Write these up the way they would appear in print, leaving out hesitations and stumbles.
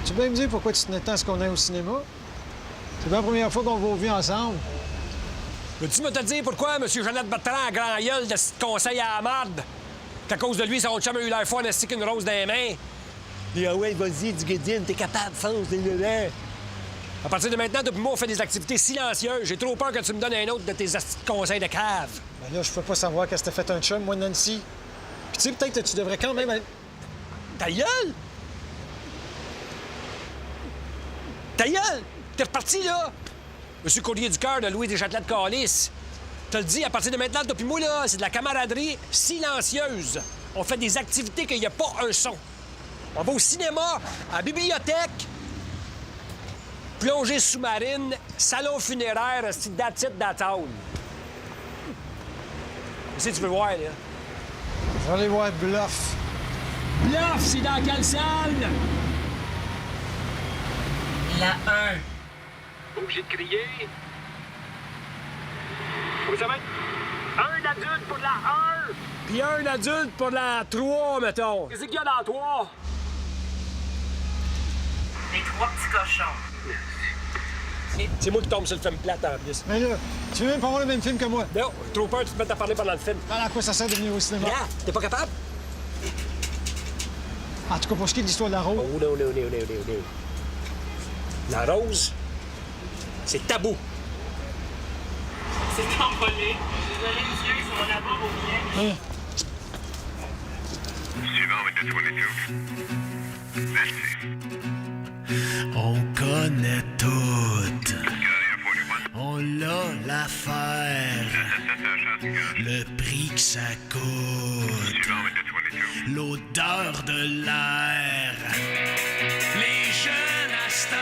Tu peux bien me dire pourquoi tu tenais tant à ce qu'on aille au cinéma? C'est pas la première fois qu'on va au vu ensemble. Veux-tu me te dire pourquoi M. Jeannette Bertrand a grand gueule de ce conseil à la marde? Qu'à cause de lui, son chum a eu l'air fort à qu'une rose dans les mains. Et ah ouais, vas-y, du Guédine, t'es capable, fonce, t'es À partir de maintenant, depuis moi, on fait des activités silencieuses. J'ai trop peur que tu me donnes un autre de tes conseils de cave. Ben là, je peux pas savoir qu'est-ce que t'as fait un chum, moi, Nancy. Puis tu sais, peut-être que tu devrais quand même... Ta gueule! Ta gueule! T'es reparti, là! Monsieur Collier du Cœur de Louis Deschâtelet de Calice. Je te le dis, à partir de maintenant, toi puis moi, là, c'est de la camaraderie silencieuse. On fait des activités qu'il n'y a pas un son. On va au cinéma, à la bibliothèque, plongée sous-marine, salon funéraire, c'est that's it, that's all. Qu'est-ce que tu veux voir, là? Je vais aller voir Bluff. Bluff, c'est dans quelle salle? La 1. Obligé de crier. Vous savez, un adulte pour la 1, puis un adulte pour la 3, mettons. Qu'est-ce qu'il y a dans la 3? Les 3 petits cochons. C'est moi qui tombe sur le film plate en plus. Mais là, tu veux même pas voir le même film que moi? Non, trop peur, tu te mets à parler pendant le film. Alors, à quoi ça sert de venir au cinéma? Yeah, t'es pas capable? En tout cas, pour ce qui est de l'histoire de la rose. Oh, non. La rose, c'est tabou. C'est envolé. Désolé, monsieur, c'est mon abo au bien. Suivant with the 22. Merci. On connaît tout. Carrier 41. On l'a l'affaire. Le prix que ça coûte. Suivant with the 22. L'odeur de l'air. Les jeunes à cette heure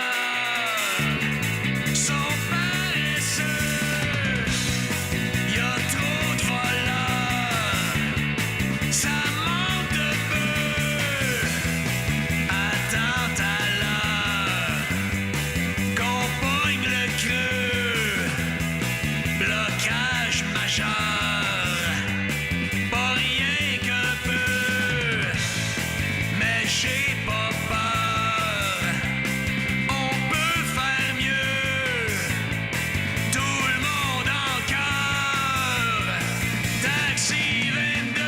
sont paresseux. Y a trop de voleurs. Ça manque de bœufs. Attends à l'heure qu'on pogne le creux. Blocage majeur. Pas rien qu'un peu. Mais j'ai pas peur. On peut faire mieux. Tout le monde en cœur. Taxi 22.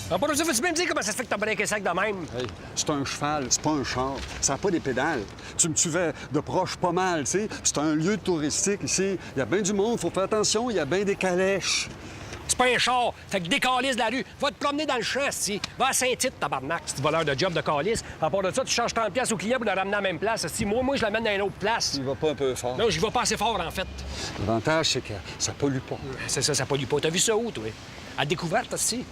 Ah, pour nous, veux-tu même dire comment ça se fait que t'as breaké sac de même? Hey, c'est un cheval, c'est pas un char. Ça n'a pas des pédales. Tu me suivais de proche pas mal, tu sais. C'est un lieu touristique ici. Il y a bien du monde, faut faire attention, il y a bien des calèches. C'est pas un char. Fait que décalisse de la rue. Va te promener dans le champ, si. Va à Saint-Tite, tabarnak, c'est voleur de job de calice. À part de ça, tu changes 30 pièces au client pour le ramener à la même place. Si moi, je l'amène à une autre place. Il va pas un peu fort. Non, j'y vais pas assez fort, en fait. L'avantage, c'est que ça pollue pas. C'est ça, ça pollue pas. T'as vu ça où, toi? À découverte, aussi.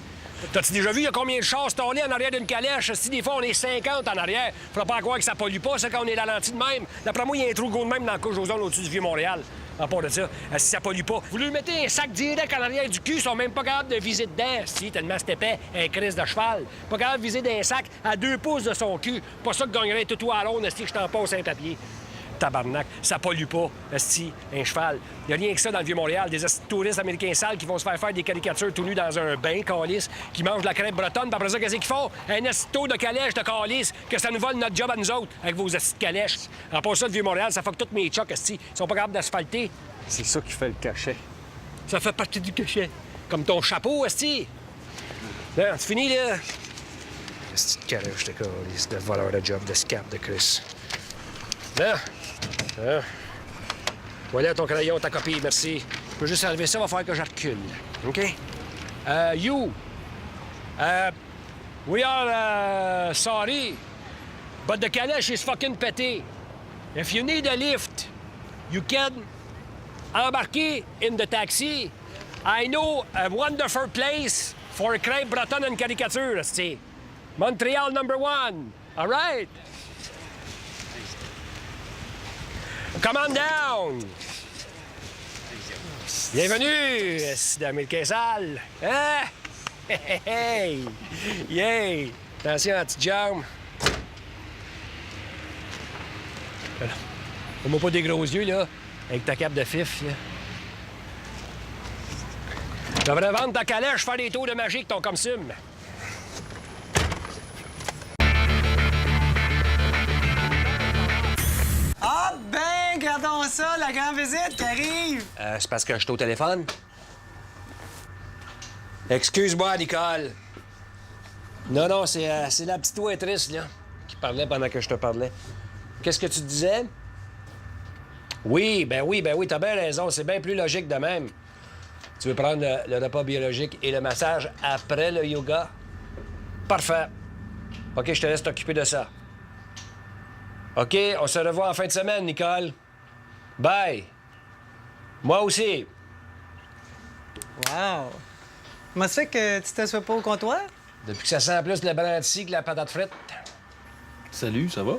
T'as-tu déjà vu, il y a combien de chars stallés en arrière d'une calèche? Si des fois, on est 50 en arrière, faudra pas croire que ça pollue pas, ça, quand on est ralenti de même. D'après moi, il y a un trou gros de même dans la couche d'ozone au-dessus du Vieux-Montréal. À part de ça, si ça pollue pas. Vous lui mettez un sac direct en arrière du cul, ils sont même pas capables de viser dedans, si, tellement c'est épais, un crise de cheval. Pas capable de viser d'un sac à 2 pouces de son cul. Pas ça que gagnerait tout à l'onde, si je t'en passe un papier. Tabarnak, ça pollue pas, esti, un cheval. Y a rien que ça dans le Vieux-Montréal, des touristes américains sales qui vont se faire des caricatures tout nus dans un bain, calice, qui mangent de la crêpe bretonne, puis après ça, qu'est-ce qu'ils font? Un estito de calèche de calice, que ça nous vole notre job à nous autres, avec vos estis de calèches. À part ça, le Vieux-Montréal, ça fuck toutes mes chocs, esti. Ils sont pas capables d'asphalter. C'est ça qui fait le cachet. Ça fait partie du cachet. Comme ton chapeau, esti. Là, c'est fini, là. Esti de calèche de calice, de voleur de job, de scap de Chris. Là. Hein? Voilà ton crayon, ta copie, merci. Je peux juste enlever ça, va falloir que je recule. OK? You. We are sorry, but the calèche is fucking pété. If you need a lift, you can embarquer in the taxi. I know a wonderful place for a crêpe bretonne and caricature, c'est Montreal #1. All right? Come on down! Bienvenue, d'Américain sale! Hein? Hey, hey! Yay! Attention à la petite jambe. Fais-moi pas des gros yeux, là, avec ta cape de fif, là. Tu devrais vendre ta calèche, faire des tours de magie avec ton consomme. la grande visite qui arrive! C'est parce que je suis au téléphone. Excuse-moi, Nicole. Non, c'est la petite ouatrice, là, qui parlait pendant que je te parlais. Qu'est-ce que tu disais? Oui, t'as bien raison. C'est bien plus logique de même. Tu veux prendre le repas biologique et le massage après le yoga? Parfait. OK, je te laisse t'occuper de ça. OK, on se revoit en fin de semaine, Nicole. Bye. Moi aussi. Wow! Comment ça fait que tu t'assois pas au comptoir? Depuis que ça sent plus le brandy que la patate frite. Salut, ça va?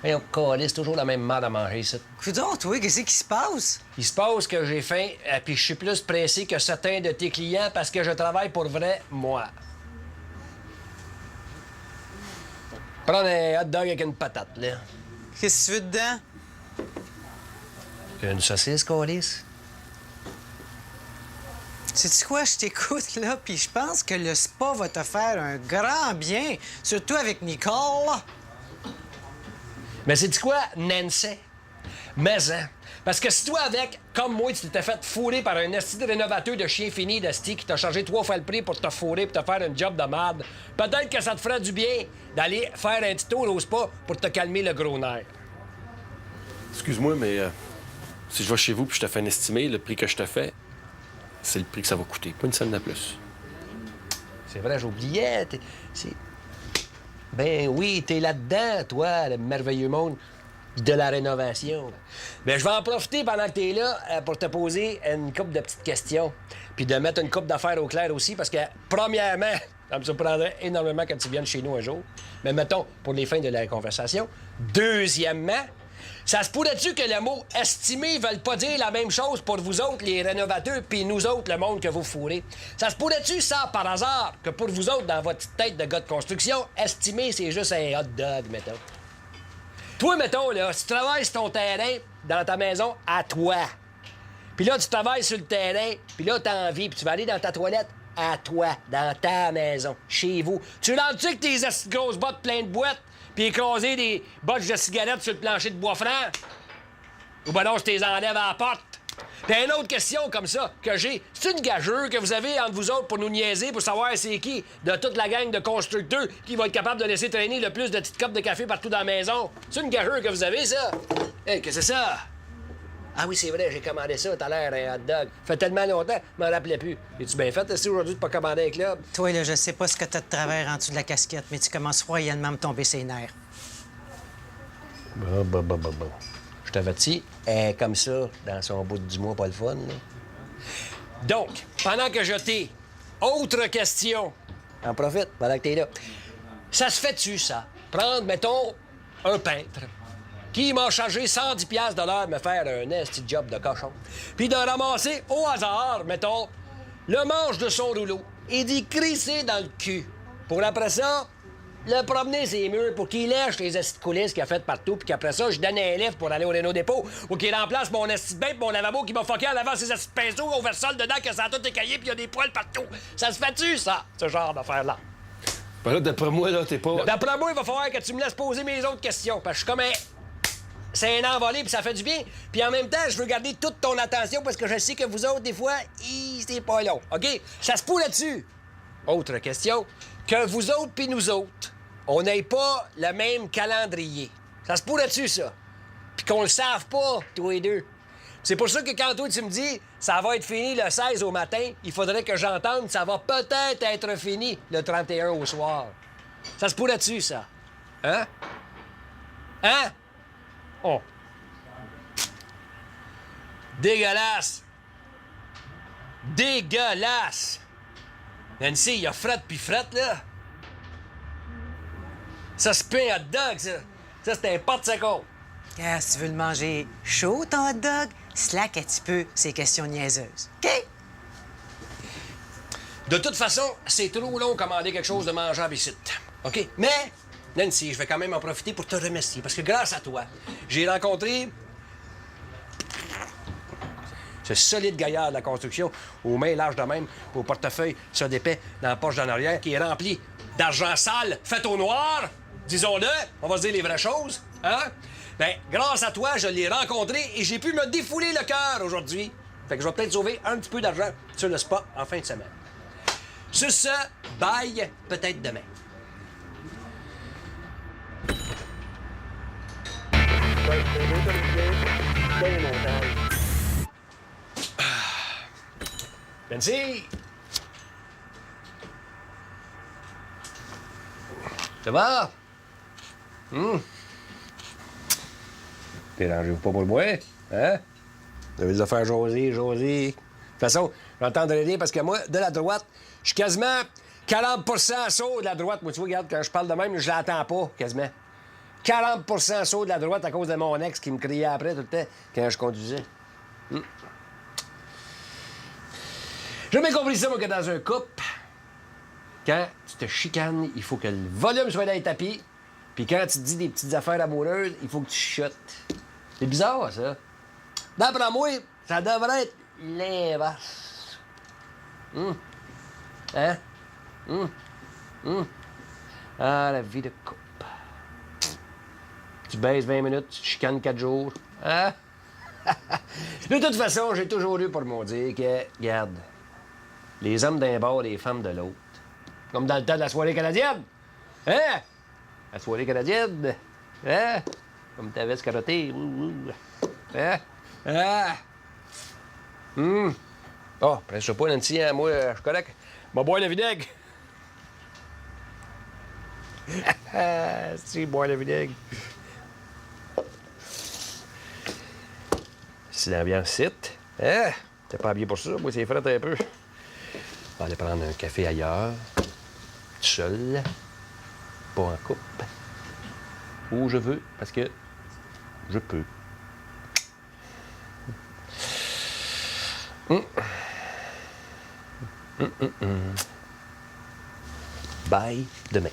Voyons, c'est toujours la même merde à manger, ça. Coudon, toi, qu'est-ce qui se passe? Il se passe que j'ai faim, puis je suis plus pressé que certains de tes clients parce que je travaille pour vrai, moi. Prends un hot dog avec une patate, là. Qu'est-ce que tu veux dedans? Une saucisse, Colis? Sais-tu quoi? Je t'écoute, là, puis je pense que le spa va te faire un grand bien, surtout avec Nicole. Mais c'est quoi, Nancy? Mais, hein? Parce que si toi, avec, comme moi, tu t'étais fait fourrer par un esti de rénovateur de chien fini d'esti qui t'a chargé 3 fois le prix pour te fourrer pour te faire un job de merde, peut-être que ça te ferait du bien d'aller faire un petit tour au spa pour te calmer le gros nerf. Excuse-moi, mais si je vais chez vous puis je te fais un estimé, le prix que je te fais, c'est le prix que ça va coûter, pas une scène de plus. C'est vrai, j'oubliais. Ben oui, t'es là-dedans, toi, le merveilleux monde de la rénovation. Ben, je vais en profiter pendant que t'es là pour te poser une couple de petites questions. Puis de mettre une couple d'affaires au clair aussi, parce que, premièrement, ça me surprendrait énormément quand tu viennes chez nous un jour. Mais mettons, pour les fins de la conversation. Deuxièmement, ça se pourrait-tu que le mot « estimé » ne veuille pas dire la même chose pour vous autres, les rénovateurs, puis nous autres, le monde que vous fourrez? Ça se pourrait-tu, ça, par hasard, que pour vous autres, dans votre petite tête de gars de construction, estimé, c'est juste un hot dog, mettons? Toi, mettons, là, si tu travailles sur ton terrain, dans ta maison, à toi, puis là, tu travailles sur le terrain, puis là, t'as envie, puis tu vas aller dans ta toilette, à toi, dans ta maison, chez vous. Tu rentres-tu avec tes grosses bottes pleines de boîtes, puis écraser des botches de cigarettes sur le plancher de bois franc? Ou ben non, je t'es enlève à la porte. Puis une autre question comme ça que j'ai. C'est une gageure que vous avez entre vous autres pour nous niaiser, pour savoir c'est qui de toute la gang de constructeurs qui va être capable de laisser traîner le plus de petites copes de café partout dans la maison? C'est une gageure que vous avez, ça? Hey, qu'est-ce que c'est ça? Ah oui, c'est vrai, j'ai commandé ça tout à l'heure, un hot dog. Fait tellement longtemps, je m'en rappelais plus. Es-tu bien fait, aussi, aujourd'hui, de pas commander un club? Toi, là, je sais pas ce que t'as de travers en dessous de la casquette, mais tu commences froidement à me tomber ses nerfs. Bon. Je t'avertis, elle est comme ça, dans son bout du mois, pas le fun, là. Donc, pendant que je t'ai... Autre question. En profite, pendant que t'es là. Ça se fait-tu, ça? Prendre, mettons, un peintre qui m'a chargé 110 $ de l'heure me faire un esti job de cochon, puis de ramasser au hasard, mettons, le manche de son rouleau et d'y crisser dans le cul. Pour après ça, le promener ses murs pour qu'il lèche les esti de coulisses qu'il a faites partout, puis qu'après ça, je donne un livre pour aller au Renault Dépôt, ou qu'il remplace mon esti de bain pis mon lavabo qui m'a fucké en lavant ses esti de pinceaux au versol dedans, que ça a tout écaillé puis il y a des poils partout. Ça se fait-tu, ça, ce genre d'affaire-là? Ben là, d'après moi, là, t'es pas... D'après moi, il va falloir que tu me laisses poser mes autres questions, parce que je suis comme un... C'est un envolé, puis ça fait du bien. Puis en même temps, je veux garder toute ton attention parce que je sais que vous autres, des fois, c'est pas long. OK? Ça se pourrait-tu? Autre question. Que vous autres puis nous autres, on n'ait pas le même calendrier. Ça se pourrait-tu, ça? Puis qu'on le save pas, tous les deux. C'est pour ça que quand toi, tu me dis ça va être fini le 16 au matin, il faudrait que j'entende ça va peut-être être fini le 31 au soir. Ça se pourrait-tu, ça? Hein? Hein? Oh. Dégueulasse! Dégueulasse! Nancy, il y a frette puis frette, là. Ça se paie un hot dog, ça. Ça, c'est un porte-seconde. Ah, si tu veux le manger chaud, ton hot dog, slack un petit peu ces questions niaiseuses. OK? De toute façon, c'est trop long de commander quelque chose de mangeable ici. OK? Mais, Nancy, je vais quand même en profiter pour te remercier, parce que grâce à toi, j'ai rencontré ce solide gaillard de la construction, aux mains larges de même, au portefeuille, ça d'épais dans la poche d'en arrière, qui est rempli d'argent sale fait au noir, disons-le, on va se dire les vraies choses, hein? Ben, grâce à toi, je l'ai rencontré et j'ai pu me défouler le cœur aujourd'hui. Fait que je vais peut-être sauver un petit peu d'argent sur le spa en fin de semaine. Sur ce, bye, peut-être demain. Nancy! Ça va? Dérangez-vous pas pour moi, hein? Vous avez des affaires José. De toute façon, j'entendrai rien parce que moi, de la droite, je suis quasiment 40 saut de la droite. Moi, tu vois, regarde, quand je parle de même, je l'entends pas, quasiment. 40 saut de la droite à cause de mon ex qui me criait après tout le temps quand je conduisais. J'ai jamais compris ça, moi, que dans un couple, quand tu te chicanes, il faut que le volume soit dans les tapis. Puis quand tu te dis des petites affaires amoureuses, il faut que tu chuchotes. C'est bizarre, ça. D'après moi, ça devrait être l'inverse. Hein? Ah, la vie de couple. Tu baises 20 minutes, tu te chicanes 4 jours. Hein? De toute façon, j'ai toujours eu pour me dire que, regarde, les hommes d'un bord, les femmes de l'autre. Comme dans le temps de la soirée canadienne. Hein? La soirée canadienne. Hein? Comme ta veste carottée. Hein? Ah! Oh, presse pas, Nancy, hein? Moi, je suis correct. Va boire le vinaigre. Si, boire le vinaigre. C'est l'ambiance site. Hein? T'es pas habillé pour ça? Moi, c'est frais un peu. On va aller prendre un café ailleurs. Tout seul. Pas en couple. Où je veux, parce que je peux. Bye demain.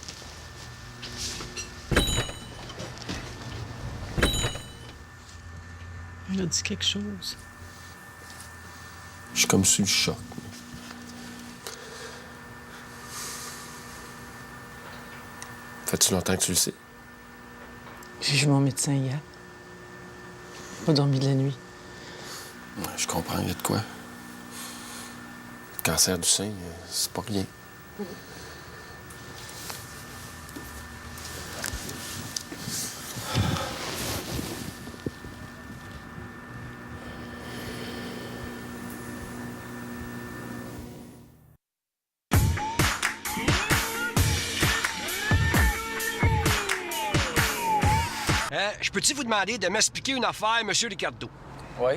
Il a dit quelque chose. Je suis comme sous le choc. Fait-tu longtemps que tu le sais? J'ai vu mon médecin hier. Pas dormi de la nuit. Ouais, je comprends, il y a de quoi. Le cancer du sein, c'est pas rien. Je peux-tu vous demander de m'expliquer une affaire, M. Ricardo? Oui.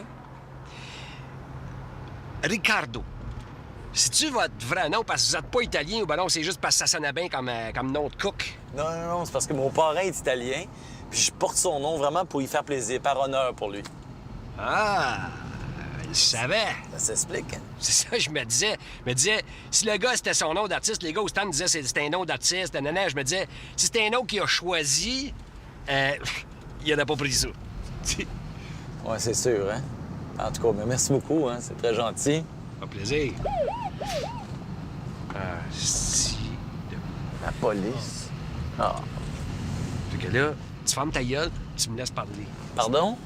Ricardo. C'est-tu votre vrai nom parce que vous n'êtes pas italien ou ben non, c'est juste parce que ça sonnait bien comme nom de cook? Non, c'est parce que mon parrain est italien, puis je porte son nom vraiment pour y faire plaisir, par honneur pour lui. Ah, je savais. Ça s'explique, hein? C'est ça, je me disais. Si le gars, c'était son nom d'artiste, les gars au stand disaient que c'était un nom d'artiste, nanana, je me disais, si c'était un nom qu'il a choisi, il n'a pas pris ça. Oui, c'est sûr, hein? En tout cas, mais merci beaucoup, hein? C'est très gentil. Un plaisir. Ah, si. La police. Ah. Fait que là, tu fermes ta gueule, tu me laisses parler. Pardon?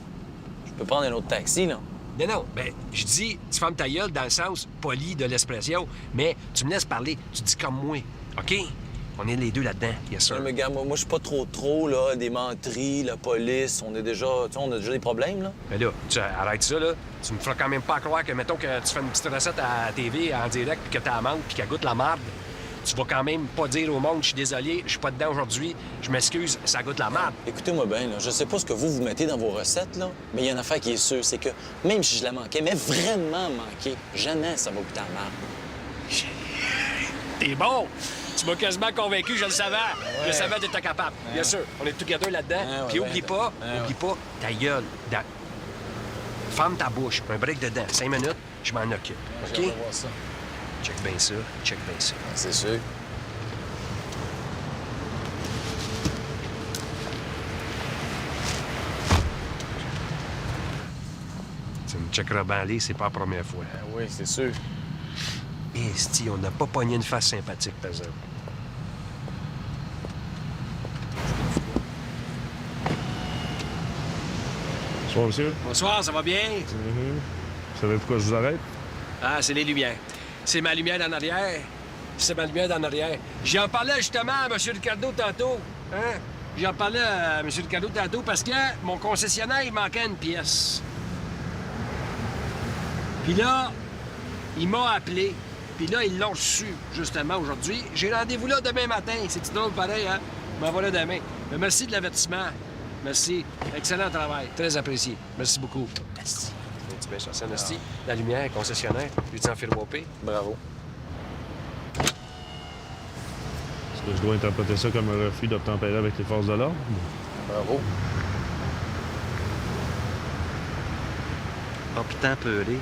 Je peux prendre un autre taxi, là? Non, ben, je dis, tu fermes ta gueule dans le sens poli de l'expression, mais tu me laisses parler, tu dis comme moi, OK? On est les deux là-dedans, bien sûr. Non, mais gars, moi, je suis pas trop, là, des menteries, la police, on a déjà des problèmes, là. Mais là, tu arrêtes ça, là. Tu me feras quand même pas croire que, mettons, que tu fais une petite recette à la TV en direct, puis que t'as la menthe, puis qu'elle goûte la marde. Tu vas quand même pas dire au monde, je suis désolé, je suis pas dedans aujourd'hui, je m'excuse, ça goûte la marde. Écoutez-moi bien, là, je sais pas ce que vous mettez dans vos recettes, là, mais il y a une affaire qui est sûre, c'est que même si je la manquais, mais vraiment manquée, jamais ça va goûter la marde. T'es bon! Tu m'as quasiment convaincu, je le savais. Ouais. Je le savais que t'étais capable. Bien sûr, on est together là-dedans. Puis oublie pas, ta gueule. Ferme ta bouche, un break dedans. 5 minutes, je m'en occupe. OK? On va voir ça. Check bien ça, check bien ça. C'est sûr. Tu me checkeras bien aller, c'est pas la première fois. Oui, c'est sûr. Esti, on n'a pas pogné une face sympathique, par exemple. Bon, monsieur. Bonsoir, ça va bien? Vous savez pourquoi je vous arrête? Ah, c'est les lumières. C'est ma lumière en arrière. C'est ma lumière en arrière. J'en parlais justement à M. Ricardo tantôt. Hein? J'en parlais à M. Ricardo tantôt parce que mon concessionnaire, il manquait une pièce. Puis là, il m'a appelé. Puis là, ils l'ont reçu, justement, aujourd'hui. J'ai rendez-vous là demain matin. C'est drôle pareil, hein? M'en voilà demain. Mais merci de l'avertissement. Merci. Excellent travail. Très apprécié. Merci beaucoup. Merci. Tu bien ça, merci. La lumière, concessionnaire, lui en firmopé. Bravo. Est-ce que je dois interpréter ça comme un refus d'obtempérer avec les forces de l'ordre? Bravo. Obtempéré.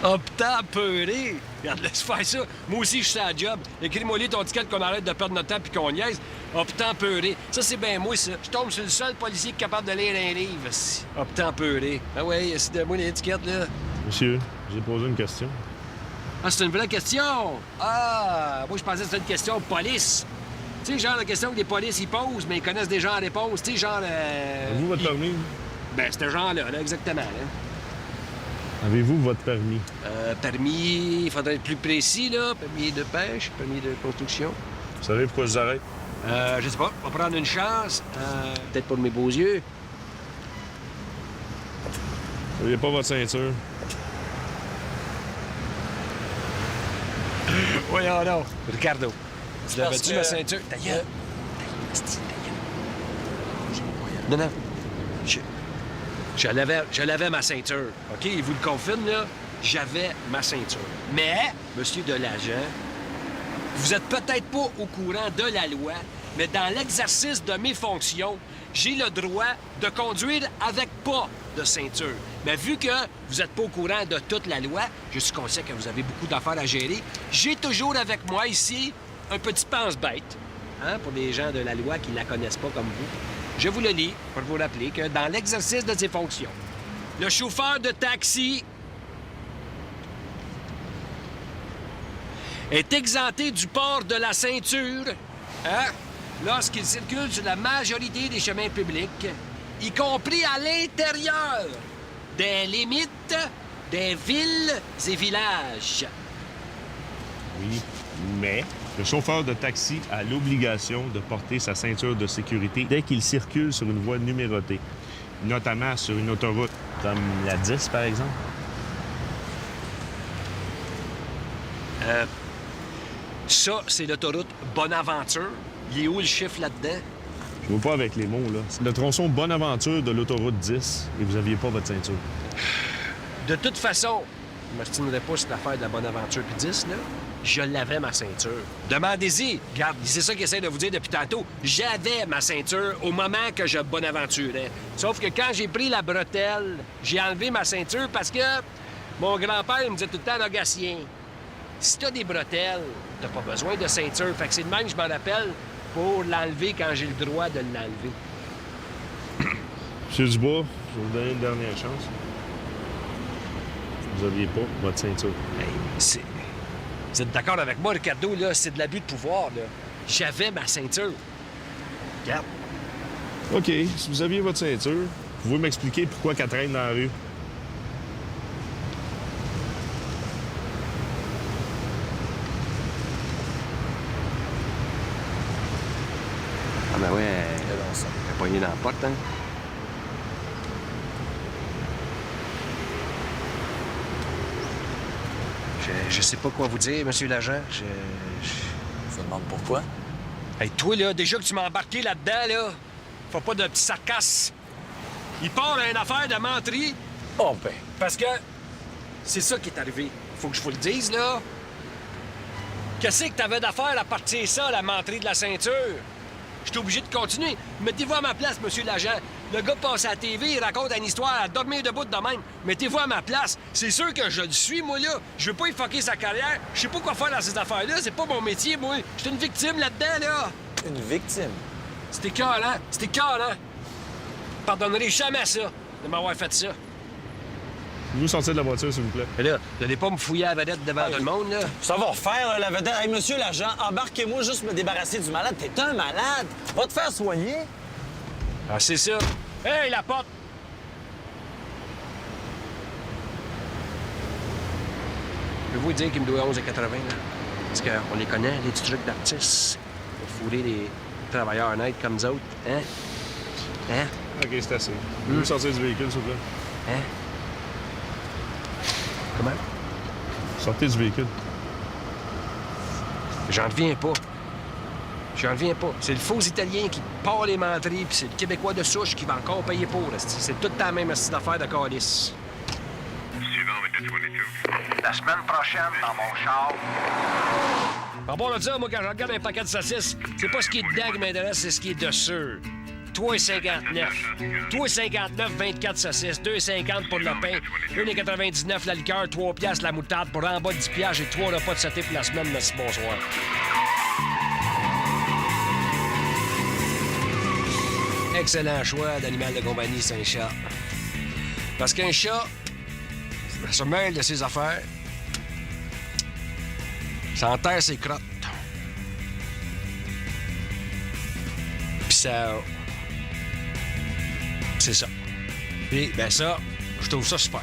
Obtempéré? Regarde, laisse faire ça. Moi aussi, je suis à la job. Écris-moi les ton ticket qu'on arrête de perdre notre temps puis qu'on niaise. Obtempéré. Ça, c'est bien moi, ça. Je tombe sur le seul policier capable de lire un livre. Obtempéré. Ah ouais, c'est de moi l'étiquette, là. Monsieur, j'ai posé une question. Ah, c'est une vraie question. Ah, moi, je pensais que c'était une question de police. Tu sais, genre la question que les polices, ils posent, mais ils connaissent déjà la réponse. Tu sais, genre... Avez-vous votre permis? Ben, c'est genre-là, là, exactement, là. Avez-vous votre permis? Permis, il faudrait être plus précis, là. Permis de pêche, permis de construction. Vous savez pourquoi je vous arrête? Je sais pas, on va prendre une chance. Peut-être pour mes beaux yeux. Vous n'avez pas votre ceinture? Voyons donc. Ricardo, tu l'avais-tu, que- ma ceinture? Ta gueule. Non, non. Je l'avais ma ceinture. OK? Il vous le confirme, là. J'avais ma ceinture. Mais, monsieur Delagent, vous êtes peut-être pas au courant de la loi, mais dans l'exercice de mes fonctions, j'ai le droit de conduire avec pas de ceinture. Mais vu que vous n'êtes pas au courant de toute la loi, je suis conscient que vous avez beaucoup d'affaires à gérer, j'ai toujours avec moi ici un petit pense-bête, hein, pour les gens de la loi qui ne la connaissent pas comme vous. Je vous le lis pour vous rappeler que dans l'exercice de ses fonctions, le chauffeur de taxi est exempté du port de la ceinture, hein, lorsqu'il circule sur la majorité des chemins publics, y compris à l'intérieur des limites des villes et villages. Oui, mais le chauffeur de taxi a l'obligation de porter sa ceinture de sécurité dès qu'il circule sur une voie numérotée, notamment sur une autoroute comme la 10, par exemple. Ça, c'est l'autoroute Bonaventure. Il est où le chiffre là-dedans? Je ne vois pas avec les mots, là. C'est le tronçon Bonaventure de l'autoroute 10 et vous n'aviez pas votre ceinture. De toute façon, je ne m'obstinerai pas sur l'affaire de la Bonaventure puis 10, là. Je l'avais, ma ceinture. Demandez-y. Regarde, c'est ça qu'il essaie de vous dire depuis tantôt. J'avais ma ceinture au moment que je bonaventurais. Sauf que quand j'ai pris la bretelle, j'ai enlevé ma ceinture parce que mon grand-père me disait tout le temps, Nogatien, si t'as des bretelles, t'as pas besoin de ceinture. Fait que c'est de même que je m'en rappelle pour l'enlever quand j'ai le droit de l'enlever. Monsieur Dubois, je vais vous donner une dernière chance. Vous n'aviez pas votre ceinture. Hey, vous êtes d'accord avec moi, Ricardo, là? C'est de l'abus de pouvoir, là. J'avais ma ceinture. Regarde. OK, si vous aviez votre ceinture, vous pouvez m'expliquer pourquoi qu'elle traîne dans la rue? Ah ben ouais, elle est poignée dans la porte, hein? Je sais pas quoi vous dire, monsieur l'agent. Je me demande pourquoi. Hey, toi, là, déjà que tu m'as embarqué là-dedans, là, faut pas de petits sarcasmes. Il part à une affaire de menterie. Oh ben. Parce que c'est ça qui est arrivé. Faut que je vous le dise, là. Qu'est-ce que t'avais d'affaire à partir ça, la menterie de la ceinture? J'étais obligé de continuer. Mettez-vous à ma place, monsieur l'agent. Le gars passe à la TV, il raconte une histoire à dormir debout de même. Mettez-vous à ma place. C'est sûr que je le suis, moi, là. Je veux pas y fucker sa carrière. Je sais pas quoi faire dans ces affaires-là. C'est pas mon métier, moi. Je suis une victime là-dedans, là. Une victime? C'était écœurant. C'était écœurant. Pardonnerai jamais ça, de m'avoir fait ça. Vous sortir de la voiture, s'il vous plaît. Mais là, vous allez pas me fouiller à la vedette devant tout le monde, là. Ça va refaire, la vedette. Hey, monsieur l'agent, embarquez-moi juste me débarrasser du malade. T'es un malade. Va te faire soigner. Ah, c'est ça. Hey, la porte! Je vais vous dire qu'il me doit 11,80 là. Parce qu'on les connaît, les petits trucs d'artistes. Pour fouler les travailleurs honnêtes comme nous autres. Hein? Hein? OK, c'est assez. Vous pouvez sortir du véhicule, s'il vous plaît? Hein? Comment? Sortez du véhicule. J'en reviens pas. J'en reviens pas. C'est le faux Italien qui part les menteries, puis c'est le Québécois de souche qui va encore payer pour. C'est toute la même astuce d'affaires de calice. Suivant avec le 22. La semaine prochaine, dans mon char, Par rapport à ça, moi, quand je regarde un paquet de saucisses, c'est pas ce qui est dedans qui m'intéresse, c'est ce qui est dessus. 3,59. 3,59, 24 saucisses. 2,50 pour le pain. 1,99 la liqueur. 3 piastres la moutarde. Pour en bas de 10 piastres, j'ai 3 repas de sauté pour la semaine. Merci, bonsoir. Excellent choix d'animal de compagnie, c'est un chat. Parce qu'un chat, ça se mêle de ses affaires. Ça enterre ses crottes. Puis ça... C'est ça. Et ben ça, je trouve ça super.